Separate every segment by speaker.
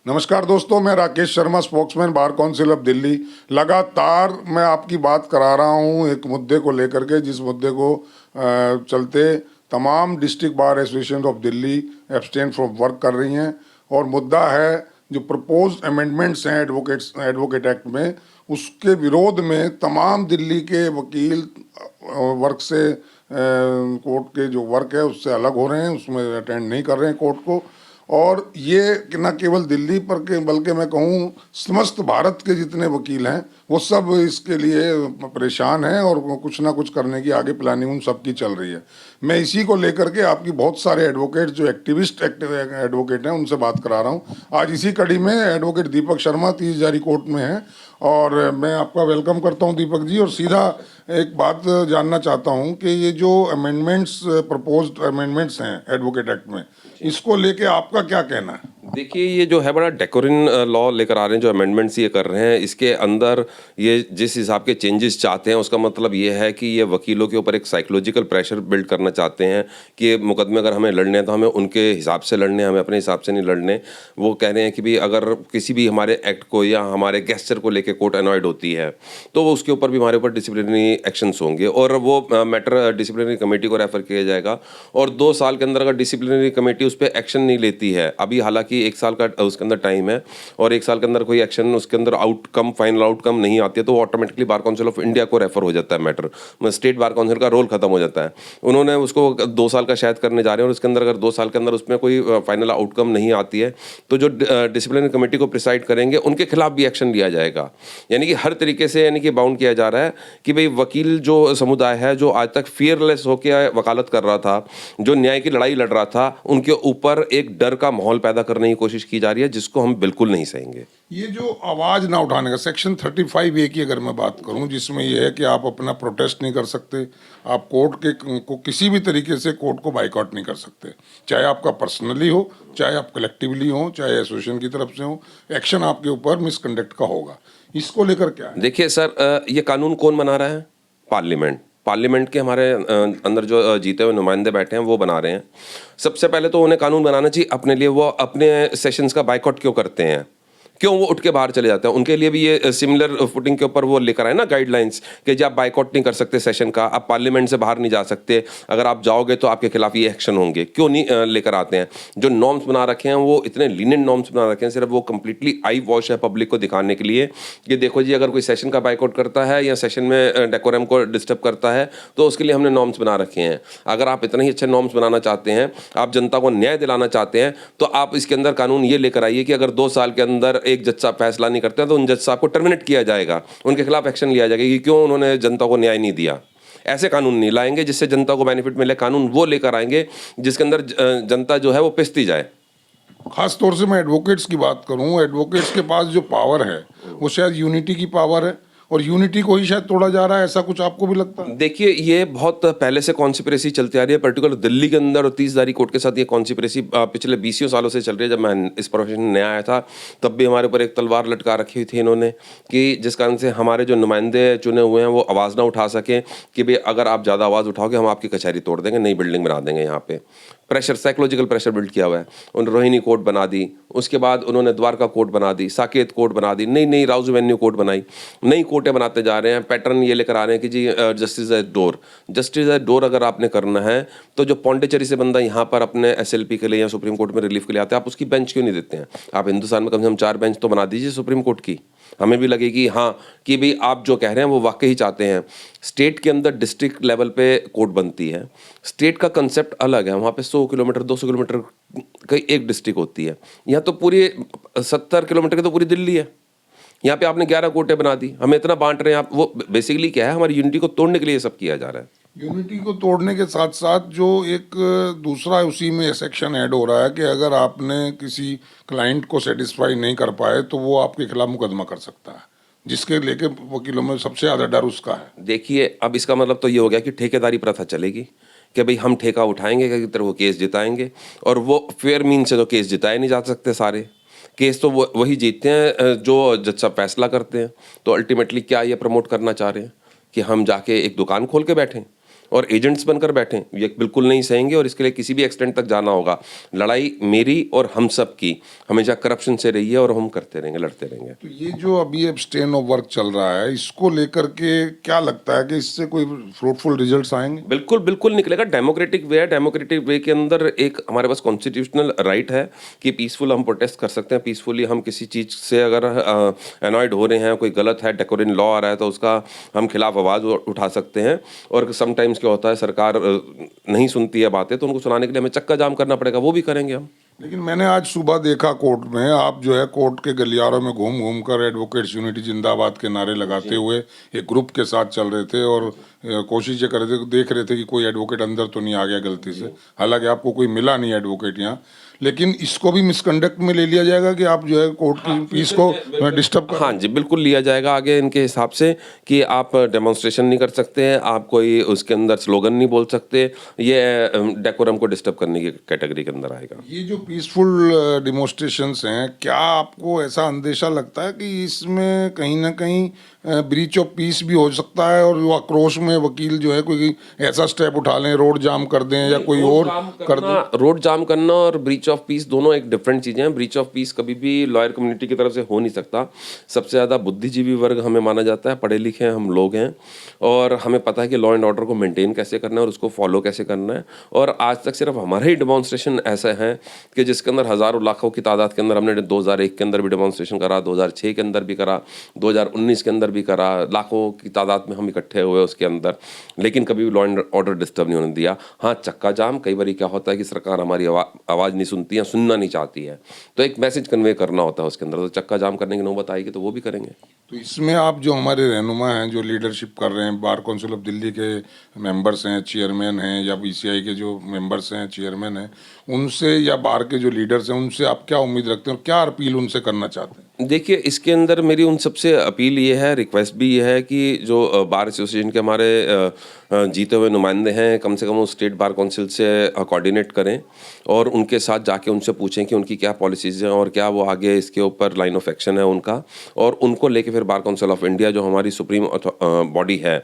Speaker 1: नमस्कार दोस्तों, मैं Rakesh Sharma, spokesman bar council of Delhi. लगातार मैं आपकी बात करा रहा हूँ एक मुद्दे को लेकर के, जिस मुद्दे को चलते तमाम district bar association of Delhi abstain from work कर रही हैं। और मुद्दा है जो प्रपोज्ड अमेंडमेंट्स हैं एडवोकेट एक्ट में, उसके विरोध में तमाम दिल्ली के वकील वर्क से कोर्ट के जो वर्क है उससे अलग हो रहे हैं, उसमें अटेंड नहीं कर रहे हैं कोर्ट को। और ये न केवल दिल्ली पर के बल्कि मैं कहूँ समस्त भारत के जितने वकील हैं वो सब इसके लिए परेशान हैं और कुछ ना कुछ करने की आगे प्लानिंग उन सब की चल रही है। मैं इसी को लेकर के आपकी बहुत सारे एडवोकेट जो एक्टिविस्ट एडवोकेट हैं उनसे बात करा रहा हूँ। आज इसी कड़ी में एडवोकेट दीपक शर्मा 30 जारी कोर्ट में हैं और मैं आपका वेलकम करता हूं दीपक जी। और सीधा एक बात जानना चाहता हूं कि ये जो अमेंडमेंट्स प्रपोज्ड अमेंडमेंट्स हैं एडवोकेट एक्ट में, इसको लेके आपका क्या कहना है?
Speaker 2: देखिए, ये जो है बड़ा डेकोरिन लॉ लेकर आ रहे हैं, जो अमेंडमेंट्स ये कर रहे हैं, इसके अंदर ये जिस हिसाब के चेंजेस चाहते हैं उसका मतलब ये है कि ये वकीलों के ऊपर एक साइकोलॉजिकल प्रेशर बिल्ड करना चाहते हैं कि मुकदमे अगर हमें लड़ने हैं तो हमें उनके हिसाब से लड़ने, हमें अपने हिसाब से नहीं लड़ने। वो कह रहे हैं कि भाई अगर किसी भी हमारे एक्ट को या हमारे गेस्चर को लेकर कोर्ट अनॉयड होती है तो वो उसके ऊपर भी हमारे ऊपर डिसिप्लिनरी एक्शंस होंगे और वो मैटर डिसिप्लिनरी कमेटी को रेफर किया जाएगा। और 2 साल के अंदर अगर डिसिप्लिनरी कमेटी उस पर एक्शन नहीं लेती है, अभी हालांकि 1 साल का उसके अंदर टाइम है, और 1 साल के अंदर कोई एक्शन उसके अंदर फाइनल आउटकम नहीं आती है तो automatically bar council of India को रेफर हो जाता है मैटर। स्टेट बार काउंसिल का रोल खत्म हो जाता है। उन्होंने उसको 2 साल का शायद करने जा रहे हैं और उसके अंदर अगर 2 साल के अंदर उसमें कोई फाइनल आउटकम नहीं आती है तो जो डिसिप्लिनरी कमेटी को प्रिसाइड करेंगे उनके खिलाफ भी एक्शन लिया जाएगा। यानी कि हर तरीके से यानी कि बाउंड किया जा रहा है कि भाई वकील जो समुदाय है, जो आज तक फियरलेस होकर वकालत कर रहा था, जो न्याय की लड़ाई लड़ रहा था, उनके ऊपर एक डर का माहौल पैदा करने की कोशिश की जा रही है, जिसको हम बिल्कुल नहीं सहेंगे।
Speaker 1: ये जो आवाज ना उठाने का सेक्शन 35A की अगर मैं बात करूं, जिसमें यह है कि आप अपना प्रोटेस्ट नहीं कर सकते, आप कोर्ट के को किसी भी तरीके से कोर्ट को बाइकआउट नहीं कर सकते, चाहे आपका पर्सनली हो, चाहे आप कलेक्टिवली हो, चाहे एसोसिएशन की तरफ से हो, एक्शन आपके ऊपर मिसकंडक्ट का होगा। इसको लेकर क्या है?
Speaker 2: देखिए सर, ये कानून कौन बना रहा है? पार्लियामेंट के हमारे अंदर जो जीते हुए नुमाइंदे बैठे हैं वो बना रहे हैं। सबसे पहले तो उन्हें कानून बनाना चाहिए अपने लिए। वो अपने सेशंस का बाइकआउट क्यों करते हैं? क्यों वो उठ के बाहर चले जाते हैं? उनके लिए भी ये सिमिलर फुटिंग के ऊपर वो लेकर आए ना गाइडलाइंस कि जी आप बाइकआउट नहीं कर सकते सेशन का, आप पार्लियामेंट से बाहर नहीं जा सकते, अगर आप जाओगे तो आपके खिलाफ ये एक्शन होंगे। क्यों नहीं लेकर आते हैं? जो नॉर्म्स बना रखे हैं वो इतने लीनियंट नॉर्म्स बना रखे हैं, सिर्फ वो कंप्लीटली आई वॉश है पब्लिक को दिखाने के लिए कि देखो जी अगर कोई सेशन का बाइकआउट करता है या सेशन में डेकोरम को डिस्टर्ब करता है तो उसके लिए हमने नॉर्म्स बना रखे हैं। अगर आप इतने ही अच्छे नॉर्म्स बनाना चाहते हैं, आप जनता को न्याय दिलाना चाहते हैं, तो आप इसके अंदर कानून ये लेकर आइए कि अगर 2 साल के अंदर एक जज साहब फैसला नहीं करते हैं तो उन जज साहब को टर्मिनेट किया जाएगा, उनके खिलाफ एक्शन लिया जाएगा कि क्यों उन्होंने जनता को न्याय नहीं दिया। ऐसे कानून नहीं लाएंगे जिससे जनता को बेनिफिट मिले, कानून वो लेकर आएंगे जिसके अंदर जनता जो है वो पिसती जाए।
Speaker 1: खास तौर से मैं एडवोकेट्स की बात करूं, एडवोकेट्स के पास जो पावर है वो शायद यूनिटी की पावर है और यूनिटी को ही शायद तोड़ा जा रहा है, ऐसा कुछ आपको भी लगता है?
Speaker 2: देखिए, ये बहुत पहले से कॉन्स्पिरेसी चलती आ रही है, पर्टिकुलर दिल्ली के अंदर और 30 जारी कोर्ट के साथ ये कॉन्स्पिरेसी पिछले 20 सालों से चल रही है। जब मैं इस प्रोफेशन में नया आया था तब भी हमारे ऊपर एक तलवार लटका रखी हुई थी इन्होंने कि जिस कारण से हमारे जो नुमाइंदे चुने हुए हैं वो आवाज़ ना उठा सकें कि भाई अगर आप ज़्यादा आवाज़ उठाओगे हम आपकी कचहरी तोड़ देंगे, नई बिल्डिंग बना देंगे। यहाँ पे प्रेशर, साइकोलॉजिकल प्रेशर बिल्ड किया हुआ है। उन्होंने रोहिणी कोर्ट बना दी, उसके बाद उन्होंने द्वारका कोर्ट बना दी, साकेत कोर्ट बना दी, नई नई राउज एवेन्यू कोर्ट बनाई, नई कोर्टें बनाते जा रहे हैं। पैटर्न ये लेकर आ रहे हैं कि जी जस्टिस एट डोर अगर आपने करना है तो जो पौंडीचेरी से बंदा यहाँ पर अपने SLP के लिए या सुप्रीम कोर्ट में रिलीफ के लिए आते हैं, आप उसकी बेंच क्यों नहीं देते हैं? आप हिंदुस्तान में कम से कम 4 बेंच तो बना दीजिए सुप्रीम कोर्ट की, हमें भी लगेगी हाँ कि भाई आप जो कह रहे हैं वो वाकई चाहते हैं। स्टेट के अंदर डिस्ट्रिक्ट लेवल पे कोर्ट बनती है, स्टेट का कंसेप्ट अलग है, वहाँ पे 100 किलोमीटर 200 किलोमीटर की एक डिस्ट्रिक्ट होती है। यहाँ तो पूरी 70 किलोमीटर की तो पूरी दिल्ली है। यहाँ पे आपने 11 कोर्टें बना दी, हमें इतना बांट रहे हैं आप। वो बेसिकली क्या है, हमारी यूनिटी को तोड़ने के लिए ये सब किया जा रहा है।
Speaker 1: यूनिटी को तोड़ने के साथ साथ जो एक दूसरा उसी में सेक्शन ऐड हो रहा है कि अगर आपने किसी क्लाइंट को सेटिस्फाई नहीं कर पाए तो वो आपके खिलाफ मुकदमा कर सकता है, जिसके लेके वकीलों में सबसे ज़्यादा डर उसका है।
Speaker 2: देखिए, अब इसका मतलब तो ये हो गया कि ठेकेदारी प्रथा चलेगी कि भाई हम ठेका उठाएंगे कि तरह वो केस जिताएंगे, और वो फेयर मीन से तो केस जिताए नहीं जा सकते। सारे केस तो वही जीतते हैं जो जज साहब फैसला करते हैं। तो अल्टीमेटली क्या ये प्रमोट करना चाह रहे हैं कि हम जाके एक दुकान खोल के बैठें? और एजेंट्स बनकर बैठें, ये बिल्कुल नहीं सहेंगे। और इसके लिए किसी भी एक्सटेंट तक जाना होगा। लड़ाई मेरी और हम सब की हमेशा करप्शन से रही है और हम करते रहेंगे, लड़ते रहेंगे।
Speaker 1: तो ये जो अभी एब्सटेन ऑफ वर्क चल रहा है, इसको लेकर के क्या लगता है कि इससे कोई फ्रूटफुल रिजल्ट्स आएंगे?
Speaker 2: बिल्कुल बिल्कुल निकलेगा। डेमोक्रेटिक वे है, डेमोक्रेटिक वे के अंदर एक हमारे पास कॉन्स्टिट्यूशनल राइट है कि पीसफुल हम प्रोटेस्ट कर सकते हैं। पीसफुली हम किसी चीज़ से अगर अनॉयड हो रहे हैं, कोई गलत है, डेकोरिन लॉ आ रहा है, तो उसका हम खिलाफ आवाज़ उठा सकते हैं। और समटाइम्स क्या होता है, सरकार नहीं सुनती है बातें, तो उनको सुनाने के लिए हमें चक्का जाम करना पड़ेगा, वो भी करेंगे हम।
Speaker 1: लेकिन मैंने आज सुबह देखा कोर्ट में, आप जो है कोर्ट के गलियारों में घूम घूम कर एडवोकेट्स यूनिटी जिंदाबाद के नारे लगाते हुए एक ग्रुप के साथ चल रहे थे और कोशिश ये कर रहे थे, देख रहे थे कि कोई एडवोकेट अंदर तो नहीं आ गया गलती से। हालांकि आपको कोई मिला नहीं एडवोकेट यहाँ, लेकिन इसको भी मिसकंडक्ट में ले लिया जाएगा कि आप जो है कोर्ट की पीस को डिस्टर्ब कर।
Speaker 2: हाँ जी, बिल्कुल लिया जाएगा आगे इनके हिसाब से कि आप डेमोन्स्ट्रेशन नहीं कर सकते हैं, आप कोई उसके अंदर स्लोगन नहीं बोल सकते। ये डेकोरम को डिस्टर्ब करने की कैटेगरी के अंदर आएगा।
Speaker 1: ये जो पीसफुल डिमोन्स्ट्रेशंस हैं, क्या आपको ऐसा अंदेशा लगता है कि इसमें कहीं ना कहीं ब्रीच ऑफ पीस भी हो सकता है और वो आक्रोश में वकील जो है कोई ऐसा स्टेप उठा लें, रोड जाम कर दें या कोई और कर दें?
Speaker 2: रोड जाम करना और ब्रीच ऑफ पीस दोनों एक डिफरेंट चीज़ें हैं। ब्रीच ऑफ पीस कभी भी लॉयर कम्युनिटी की तरफ से हो नहीं सकता। सबसे ज़्यादा बुद्धिजीवी वर्ग हमें माना जाता है, पढ़े लिखे हम लोग हैं और हमें पता है कि लॉ एंड ऑर्डर को मेंटेन कैसे करना है और उसको फॉलो कैसे करना है। और आज तक सिर्फ हमारे ही डेमोन्स्ट्रेशन ऐसे हैं कि जिसके अंदर हज़ारों लाखों की तादाद के अंदर हमने 2001 के अंदर भी डेमोन्स्ट्रेशन करा, 2006 के अंदर भी करा, 2019 के अंदर भी करा, लाखों की तादाद में हम इकट्ठे हुए उसके अंदर, लेकिन कभी भी लॉ एंड ऑर्डर डिस्टर्ब नहीं होने दिया। हाँ, चक्का जाम कई बार क्या होता है कि सरकार हमारी आवाज़ नहीं सुनती है, सुनना नहीं चाहती है, तो एक मैसेज कन्वे करना होता है उसके अंदर, तो चक्का जाम करने की नौबत आएगी तो वो भी करेंगे।
Speaker 1: तो इसमें आप जो हमारे रहनुमा हैं, जो लीडरशिप कर रहे हैं, बार काउंसिल ऑफ दिल्ली के मेंबर्स हैं, चेयरमैन हैं, या बीसीआई के जो मेंबर्स हैं, चेयरमैन हैं, उनसे या बार के जो लीडर्स हैं, उनसे आप क्या उम्मीद रखते हैं और क्या अपील उनसे करना चाहते हैं?
Speaker 2: देखिए, इसके अंदर मेरी उन सबसे अपील ये है, रिक्वेस्ट भी ये है कि जो बार एसोसिएशन के हमारे जीते हुए नुमाइंदे हैं, कम से कम वो स्टेट बार काउंसिल से कोऑर्डिनेट करें और उनके साथ जाके उनसे पूछें कि उनकी क्या पॉलिसीज़ हैं और क्या वो आगे इसके ऊपर लाइन ऑफ एक्शन है उनका, और उनको लेके फिर बार काउंसिल ऑफ इंडिया जो हमारी सुप्रीम बॉडी है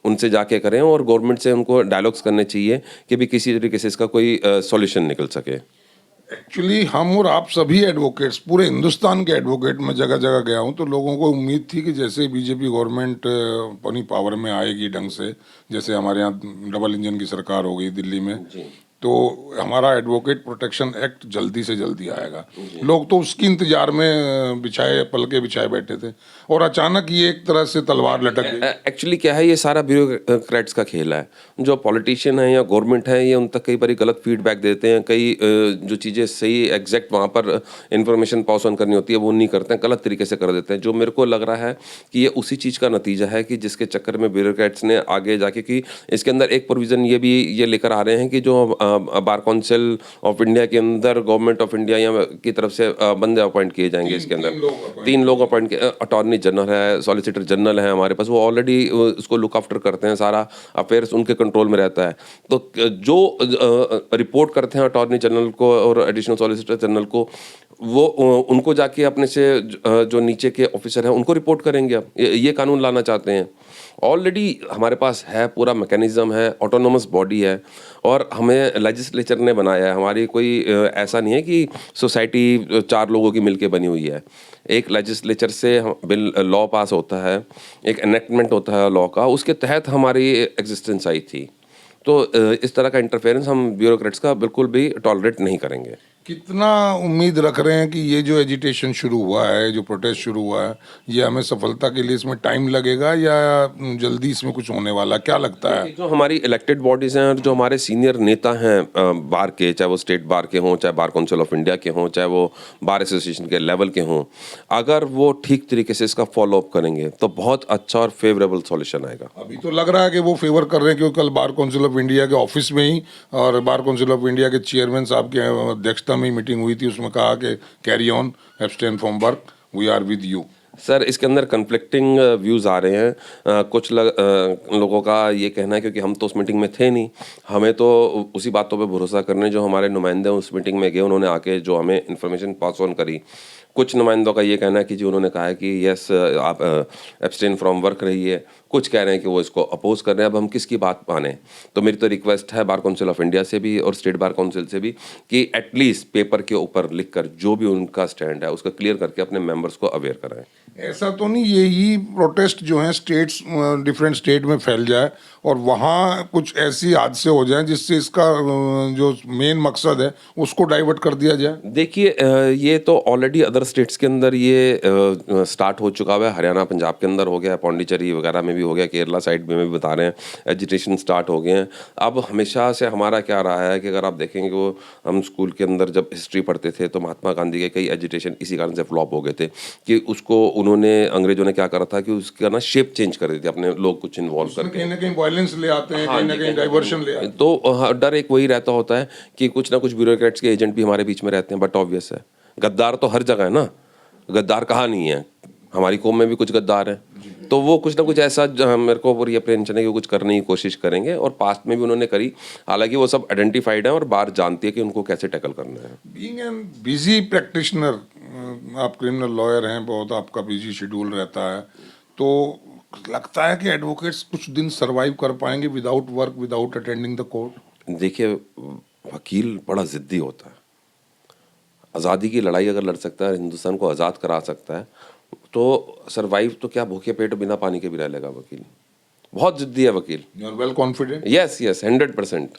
Speaker 2: उनसे जाके करें और गवर्नमेंट से उनको डायलॉग्स करने चाहिए कि भी किसी तरीके से इसका कोई सॉल्यूशन निकल सके।
Speaker 1: एक्चुअली हम और आप सभी एडवोकेट्स, पूरे हिंदुस्तान के एडवोकेट, मैं जगह जगह गया हूं तो लोगों को उम्मीद थी कि जैसे बीजेपी गवर्नमेंट अपनी पावर में आएगी ढंग से, जैसे हमारे यहाँ डबल इंजन की सरकार हो गई दिल्ली में, तो हमारा एडवोकेट प्रोटेक्शन एक्ट जल्दी से जल्दी आएगा। लोग तो उसकी इंतजार में पलके बिछाए बैठे थे और अचानक ये एक तरह से तलवार लटक गई।
Speaker 2: एक्चुअली क्या है, ये सारा ब्यूरोक्रेट्स का खेल है। जो पॉलिटिशियन है या गवर्नमेंट है, ये उन तक कई बार गलत फीडबैक देते हैं, कई जो चीज़ें सही एग्जैक्ट वहाँ पर इंफॉर्मेशन पास ऑन करनी होती है वो नहीं करते हैं, गलत तरीके से कर देते हैं। जो मेरे को लग रहा है कि ये उसी चीज़ का नतीजा है कि जिसके चक्कर में ब्यूरोक्रेट्स ने आगे जाके, कि इसके अंदर एक प्रोविज़न ये भी ये लेकर आ रहे हैं कि जो बार काउंसिल ऑफ इंडिया के अंदर गवर्नमेंट ऑफ इंडिया या की तरफ से बंदे अपॉइंट किए जाएंगे। इसके अंदर 3 लोग अपॉइंट किए, अटॉर्नी जनरल है, सॉलिसिटर जनरल है हमारे पास, वो ऑलरेडी उसको लुक आफ्टर करते हैं, सारा अफेयर्स उनके कंट्रोल में रहता है। तो जो रिपोर्ट करते हैं अटॉर्नी जनरल को और एडिशनल सॉलिसिटर जनरल को, वो उनको जाके अपने से जो नीचे के ऑफिसर हैं उनको रिपोर्ट करेंगे। अब ये कानून लाना चाहते हैं। ऑलरेडी हमारे पास है, पूरा मैकेनिज्म है, ऑटोनोमस बॉडी है और हमें लेजिस्लेचर ने बनाया है। हमारी कोई ऐसा नहीं है कि सोसाइटी 4 लोगों की मिलके बनी हुई है। एक लेजिस्लेचर से बिल लॉ पास होता है, एक एनेक्टमेंट होता है लॉ का, उसके तहत हमारी एग्जिस्टेंस आई थी। तो इस तरह का इंटरफेरेंस हम ब्यूरोक्रेट्स का बिल्कुल भी टॉलरेट नहीं करेंगे।
Speaker 1: कितना उम्मीद रख रहे हैं कि ये जो एजिटेशन शुरू हुआ है, जो प्रोटेस्ट शुरू हुआ है, ये हमें सफलता के लिए इसमें टाइम लगेगा या जल्दी इसमें कुछ होने वाला, क्या लगता है?
Speaker 2: जो हमारी इलेक्टेड बॉडीज़ हैं और जो हमारे सीनियर नेता हैं बार के, चाहे वो स्टेट बार के हों, चाहे बार काउंसिल ऑफ इंडिया के हों, चाहे वो बार एसोसिएशन के लेवल के हों, अगर वो ठीक तरीके से इसका फॉलो अप करेंगे तो बहुत अच्छा और फेवरेबल सॉल्यूशन आएगा।
Speaker 1: अभी तो लग रहा है कि वो फेवर कर रहे हैं, क्योंकि कल बार काउंसिल ऑफ इंडिया के ऑफिस में ही और बार काउंसिल ऑफ इंडिया के चेयरमैन साहब के अध्यक्षता में मीटिंग हुई थी, उसमें कहा कि carry on, abstain from work, we are with you.
Speaker 2: Sir, इसके अंदर कन्फ्लिक्टिंग व्यूज़ आ रहे हैं। कुछ लोगों का ये कहना है, क्योंकि हम तो उस मीटिंग में थे नहीं, हमें तो उसी बातों पे भरोसा करने जो हमारे नुमाइंदे उस मीटिंग में गए, उन्होंने आके जो हमें इन्फॉर्मेशन पास ऑन करी, कुछ नुमाइंदों का ये कहना है कि जी उन्होंने कहा है कि यस आप एब्सटेन फ्रॉम वर्क रहिए, कुछ कह रहे हैं कि वो इसको अपोज कर रहे हैं। अब हम किसकी बात माने? तो मेरी तो रिक्वेस्ट है बार काउंसिल ऑफ इंडिया से भी और स्टेट बार काउंसिल से भी कि एटलीस्ट पेपर के ऊपर लिखकर जो भी उनका स्टैंड है उसका क्लियर करके अपने मेंबर्स को अवेयर कराएं।
Speaker 1: ऐसा तो नहीं यही प्रोटेस्ट जो है स्टेट्स डिफरेंट स्टेट में फैल जाए और वहाँ कुछ ऐसी हादसे हो जाएं जिससे इसका जो मेन मकसद है उसको डाइवर्ट कर दिया जाए?
Speaker 2: देखिए ये तो ऑलरेडी अदर स्टेट्स के अंदर ये स्टार्ट हो चुका हुआ है। हरियाणा पंजाब के अंदर हो गया, पौंडीचेरी वगैरह में भी हो गया, केरला साइड में भी बता रहे हैं एजिटेशन स्टार्ट हो गए हैं। अब हमेशा से हमारा क्या रहा है कि अगर आप देखेंगे वो हम स्कूल के अंदर जब हिस्ट्री पढ़ते थे तो महात्मा गांधी के कई एजिटेशन इसी कारण से फ्लॉप हो गए थे कि उसको उन्होंने अंग्रेजों ने क्या करा था कि उसका ना शेप चेंज कर दी थी, अपने लोग कुछ इन्वॉल्व करके
Speaker 1: कहीं ना कहीं वायलेंस ले आते हैं, कहीं ना कहीं डाइवर्शन ले आते हैं।
Speaker 2: तो डर एक वही रहता होता है कि कुछ ना कुछ ब्यूरोक्रेट्स के एजेंट भी हमारे बीच में रहते हैं। बट ऑब्वियस है गद्दार तो हर जगह है ना, गद्दार कहाँ नहीं है, हमारी कौम में भी कुछ गद्दार हैं। तो वो कुछ ना कुछ ऐसा मेरे को ये अप्रेंशन है कि वो कुछ करने की कोशिश करेंगे और पास्ट में भी उन्होंने करी। हालांकि वो सब आइडेंटिफाइड है और बार जानती है कि उनको कैसे टैकल करना है।
Speaker 1: बीइंग एन बिजी प्रैक्टिशनर, आप क्रिमिनल लॉयर हैं, बहुत आपका बिजी शेड्यूल रहता है, तो लगता है कि एडवोकेट्स कुछ दिन सरवाइव कर पाएंगे without work, without attending the court?
Speaker 2: देखिए वकील बड़ा जिद्दी होता है। आज़ादी की लड़ाई अगर लड़ सकता है, हिंदुस्तान को आज़ाद करा सकता है, तो सरवाइव तो क्या भूखे पेट बिना पानी के भी रह लेगा वकील। बहुत जिद्दी है वकील।
Speaker 1: You are well confident?
Speaker 2: Yes yes 100%।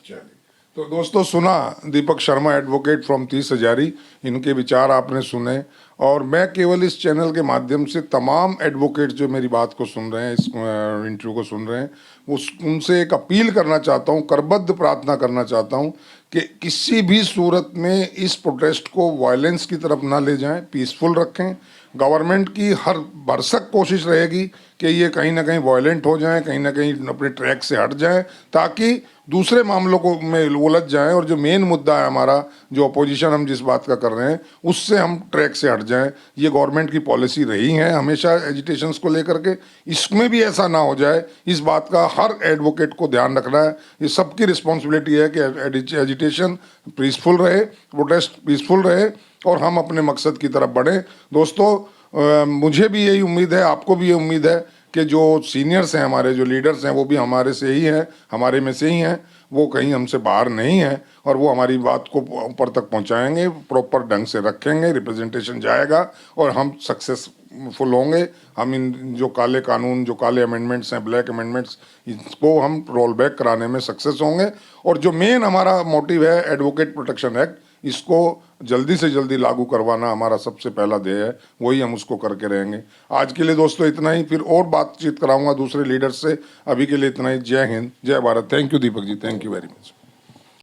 Speaker 1: तो दोस्तों सुना दीपक शर्मा एडवोकेट फ्रॉम 30 हजारी, इनके विचार आपने सुने और मैं केवल इस चैनल के माध्यम से तमाम एडवोकेट जो मेरी बात को सुन रहे हैं, इस इंटरव्यू को सुन रहे हैं, वो उनसे एक अपील करना चाहता हूँ, करबद्ध प्रार्थना करना चाहता हूँ कि किसी भी सूरत में इस प्रोटेस्ट को वायलेंस की तरफ ना ले जाएं, पीसफुल रखें। गवर्नमेंट की हर भरसक कोशिश रहेगी कि ये कहीं ना कहीं वायलेंट हो जाएं, कहीं ना कहीं अपने ट्रैक से हट जाएं, ताकि दूसरे मामलों को में उलझ जाएं और जो मेन मुद्दा है हमारा, जो अपोजिशन हम जिस बात का कर रहे हैं, उससे हम ट्रैक से हट जाएं। ये गवर्नमेंट की पॉलिसी रही है हमेशा एजिटेशंस को लेकर के, इसमें भी ऐसा ना हो जाए, इस बात का हर एडवोकेट को ध्यान रखना है। ये सबकी रिस्पॉन्सिबिलिटी है कि एजिटेशन पीसफुल रहे, प्रोटेस्ट पीसफुल रहे और हम अपने मकसद की तरफ बढ़ें। दोस्तों मुझे भी यही उम्मीद है, आपको भी ये उम्मीद है कि जो सीनियर्स हैं हमारे, जो लीडर्स हैं, वो भी हमारे से ही हैं, हमारे में से ही हैं, वो कहीं हमसे बाहर नहीं हैं और वो हमारी बात को ऊपर तक पहुंचाएंगे, प्रॉपर ढंग से रखेंगे, रिप्रेजेंटेशन जाएगा और हम सक्सेसफुल होंगे। हम इन जो काले कानून, जो काले अमेंडमेंट्स हैं, ब्लैक अमेंडमेंट्स, इसको हम रोल बैक कराने में सक्सेस होंगे। और जो मेन हमारा मोटिव है एडवोकेट प्रोटेक्शन एक्ट, इसको जल्दी से जल्दी लागू करवाना हमारा सबसे पहला ध्येय है, वही हम उसको करके रहेंगे। आज के लिए दोस्तों इतना ही, फिर और बातचीत कराऊंगा दूसरे लीडर्स से। अभी के लिए इतना ही। जय हिंद, जय Bharat. Thank you Deepak ji, thank you very much.